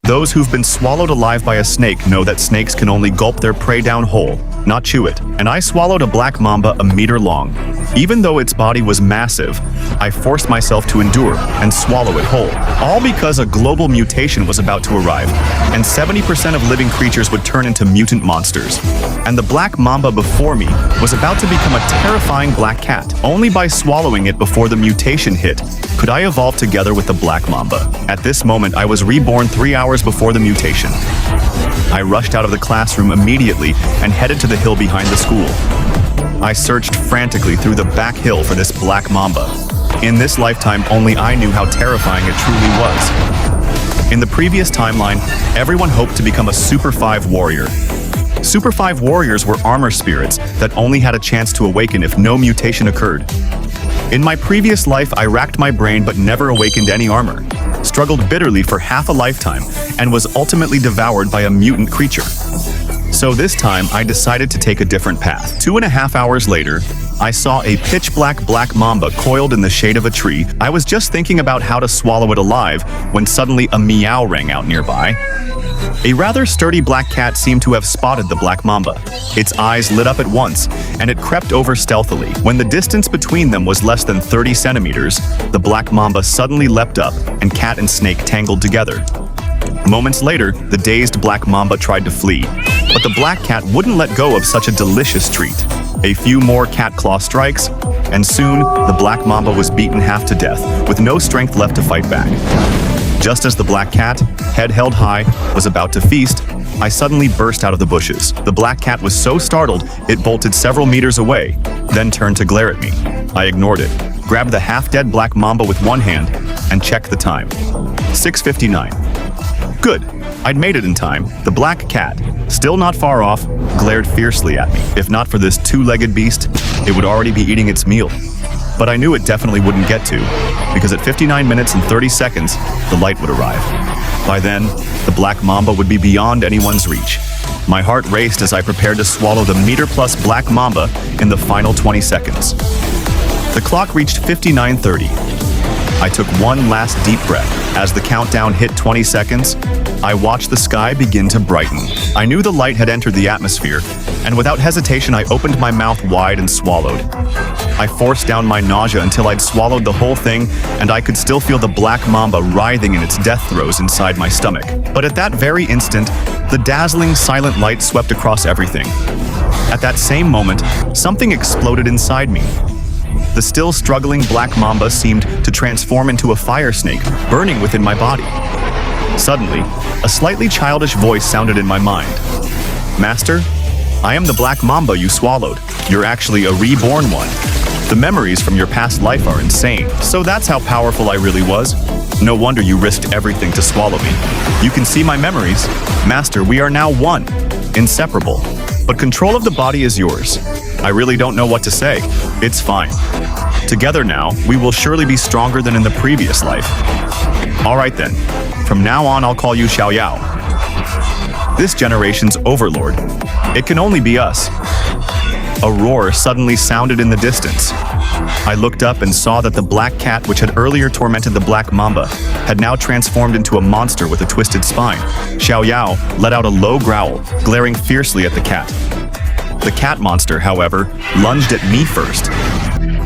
Those who've been swallowed alive by a snake know that snakes can only gulp their prey down whole, not chew it. And I swallowed a black mamba a meter long. Even though its body was massive, I forced myself to endure and swallow it whole. All because a global mutation was about to arrive, and 70% of living creatures would turn into mutant monsters. And the black mamba before me was about to become a terrifying black cat. Only by swallowing it before the mutation hit could I evolve together with the black mamba. At this moment, I was reborn 3 hours before the mutation. I rushed out of the classroom immediately and headed to the hill behind the school. I searched frantically through the back hill for this black mamba. In this lifetime, only I knew how terrifying it truly was. In the previous timeline, everyone hoped to become a Super 5 warrior. Super 5 warriors were armor spirits that only had a chance to awaken if no mutation occurred. In my previous life, I racked my brain but never awakened any armor, struggled bitterly for half a lifetime, and was ultimately devoured by a mutant creature. So this time, I decided to take a different path. 2.5 hours later, I saw a pitch-black black mamba coiled in the shade of a tree. I was just thinking about how to swallow it alive when suddenly a meow rang out nearby. A rather sturdy black cat seemed to have spotted the black mamba. Its eyes lit up at once, and it crept over stealthily. When the distance between them was less than 30 centimeters, the black mamba suddenly leapt up, and cat and snake tangled together. Moments later, the dazed black mamba tried to flee, but the black cat wouldn't let go of such a delicious treat. A few more cat claw strikes, and soon the black mamba was beaten half to death, with no strength left to fight back. Just as the black cat, head held high, was about to feast, I suddenly burst out of the bushes. The black cat was so startled, it bolted several meters away, then turned to glare at me. I ignored it, grabbed the half-dead black mamba with one hand, and checked the time. 6:59. Good. I'd made it in time. The black cat, still not far off, glared fiercely at me. If not for this two-legged beast, it would already be eating its meal. But I knew it definitely wouldn't get to, because at 59 minutes and 30 seconds, the light would arrive. By then, the black mamba would be beyond anyone's reach. My heart raced as I prepared to swallow the meter-plus black mamba in the final 20 seconds. The clock reached 59:30. I took one last deep breath. As the countdown hit 20 seconds, I watched the sky begin to brighten. I knew the light had entered the atmosphere, and without hesitation I opened my mouth wide and swallowed. I forced down my nausea until I'd swallowed the whole thing, and I could still feel the black mamba writhing in its death throes inside my stomach. But at that very instant, the dazzling silent light swept across everything. At that same moment, something exploded inside me. The still struggling black mamba seemed to transform into a fire snake, burning within my body. Suddenly, a slightly childish voice sounded in my mind. Master, I am the black mamba you swallowed. You're actually a reborn one. The memories from your past life are insane. So that's how powerful I really was? No wonder you risked everything to swallow me. You can see my memories. Master, we are now one, inseparable. But control of the body is yours. I really don't know what to say. It's fine. Together now, we will surely be stronger than in the previous life. All right then. From now on, I'll call you Xiao Yao. This generation's overlord. It can only be us. A roar suddenly sounded in the distance. I looked up and saw that the black cat, which had earlier tormented the black mamba, had now transformed into a monster with a twisted spine. Xiao Yao let out a low growl, glaring fiercely at the cat. The cat monster, however, lunged at me first.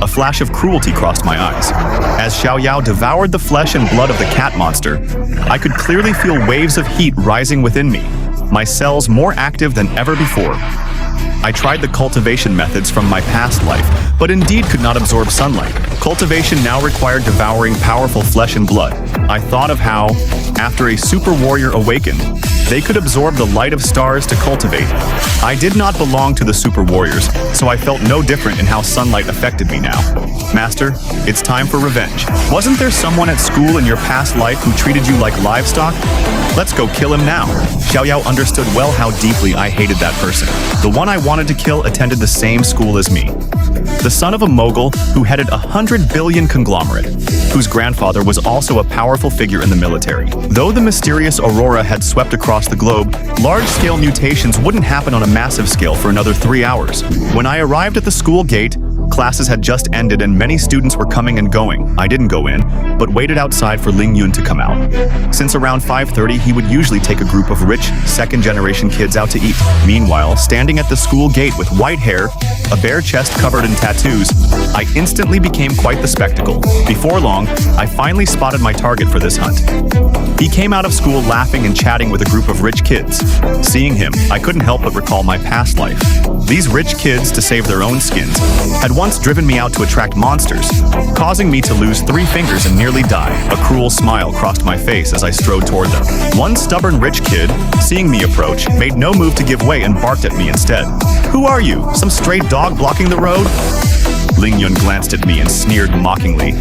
A flash of cruelty crossed my eyes. As Xiao Yao devoured the flesh and blood of the cat monster, I could clearly feel waves of heat rising within me, my cells more active than ever before. I tried the cultivation methods from my past life, but indeed could not absorb sunlight. Cultivation now required devouring powerful flesh and blood. I thought of how, after a super warrior awakened, they could absorb the light of stars to cultivate. I did not belong to the super warriors, so I felt no different in how sunlight affected me now. Master, it's time for revenge. Wasn't there someone at school in your past life who treated you like livestock? Let's go kill him now. Xiao Yao understood well how deeply I hated that person. The one I wanted to kill attended the same school as me. The son of a mogul who headed a 100 billion conglomerate, whose grandfather was also a powerful figure in the military. Though the mysterious aurora had swept across the globe, large-scale mutations wouldn't happen on a massive scale for another 3 hours. When I arrived at the school gate, Classes had just ended and many students were coming and going. I didn't go in, but waited outside for Ling Yun to come out. Since around 5:30, he would usually take a group of rich, second-generation kids out to eat. Meanwhile, standing at the school gate with white hair, a bare chest covered in tattoos, I instantly became quite the spectacle. Before long, I finally spotted my target for this hunt. He came out of school laughing and chatting with a group of rich kids. Seeing him, I couldn't help but recall my past life. These rich kids, to save their own skins, had once driven me out to attract monsters, causing me to lose 3 fingers and nearly die. A cruel smile crossed my face as I strode toward them. One stubborn rich kid, seeing me approach, made no move to give way and barked at me instead. "Who are you? Some stray dog blocking the road?" Ling Yun glanced at me and sneered mockingly.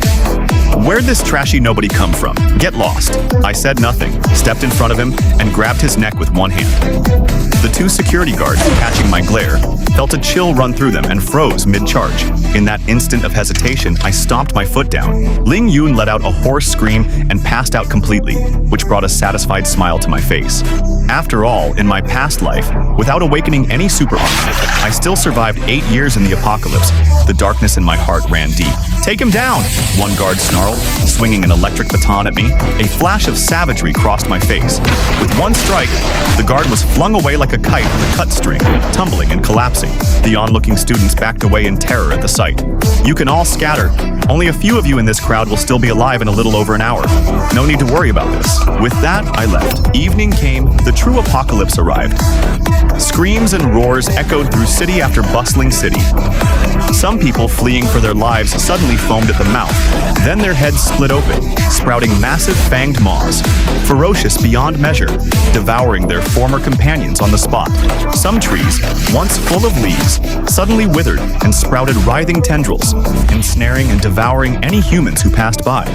"Where'd this trashy nobody come from? Get lost." I said nothing, stepped in front of him, and grabbed his neck with one hand. The 2 security guards, catching my glare, felt a chill run through them and froze mid-charge. In that instant of hesitation, I stomped my foot down. Ling Yun let out a hoarse scream and passed out completely, which brought a satisfied smile to my face. After all, in my past life, without awakening any super armor, I still survived 8 years in the apocalypse. The darkness in my heart ran deep. "Take him down!" one guard snarled, swinging an electric baton at me. A flash of savagery crossed my face. With one strike, the guard was flung away like a kite with a cut string, tumbling and collapsing. The onlooking students backed away in terror at the sight. "You can all scatter. Only a few of you in this crowd will still be alive in a little over an hour. No need to worry about this." With that, I left. Evening came, the true apocalypse arrived. Screams and roars echoed through city after bustling city. Some people fleeing for their lives suddenly foamed at the mouth. Then their heads split open, sprouting massive fanged maws, ferocious beyond measure, devouring their former companions on the spot. Some trees, once full of leaves, suddenly withered and sprouted writhing tendrils, ensnaring and devouring any humans who passed by.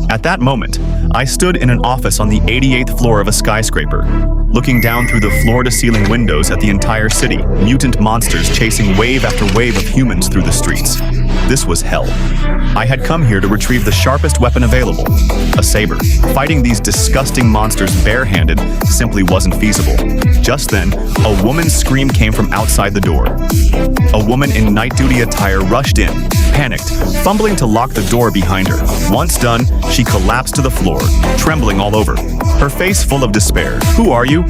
At that moment, I stood in an office on the 88th floor of a skyscraper, looking down through the floor-to-ceiling windows at the entire city, mutant monsters chasing wave after wave of humans through the streets. This was hell. I had come here to retrieve the sharpest weapon available, a saber. Fighting these disgusting monsters barehanded simply wasn't feasible. Just then, a woman's scream came from outside the door. A woman in night duty attire rushed in, panicked, fumbling to lock the door behind her. Once done, she collapsed to the floor, trembling all over, her face full of despair. "Who are you?"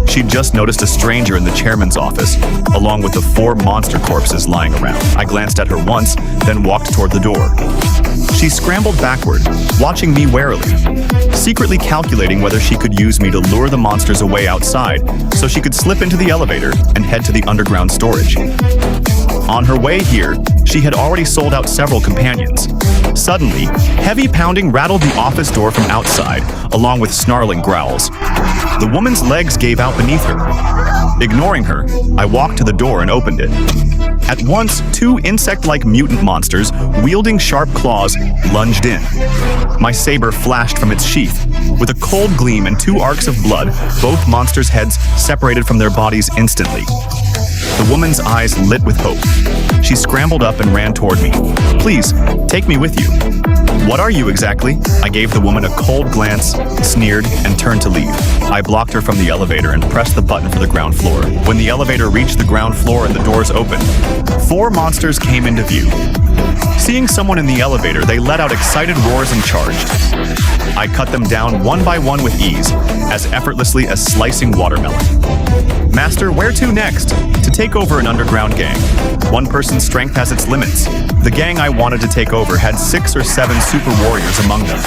She'd just noticed a stranger in the chairman's office, along with the 4 monster corpses lying around. I glanced at her once, then walked toward the door. She scrambled backward, watching me warily, secretly calculating whether she could use me to lure the monsters away outside so she could slip into the elevator and head to the underground storage. On her way here, she had already sold out several companions. Suddenly, heavy pounding rattled the office door from outside, along with snarling growls. The woman's legs gave out beneath her. Ignoring her, I walked to the door and opened it. At once, 2 insect-like mutant monsters, wielding sharp claws, lunged in. My saber flashed from its sheath. With a cold gleam and 2 arcs of blood, both monsters' heads separated from their bodies instantly. The woman's eyes lit with hope. She scrambled up and ran toward me. "Please, take me with you." "What are you exactly?" I gave the woman a cold glance, sneered, and turned to leave. I blocked her from the elevator and pressed the button for the ground floor. When the elevator reached the ground floor and the doors opened, 4 monsters came into view. Seeing someone in the elevator, they let out excited roars and charged. I cut them down one by one with ease, as effortlessly as slicing watermelon. "Master, where to next?" "To take over an underground gang. One person's strength has its limits. The gang I wanted to take over had 6 or 7 super warriors among them.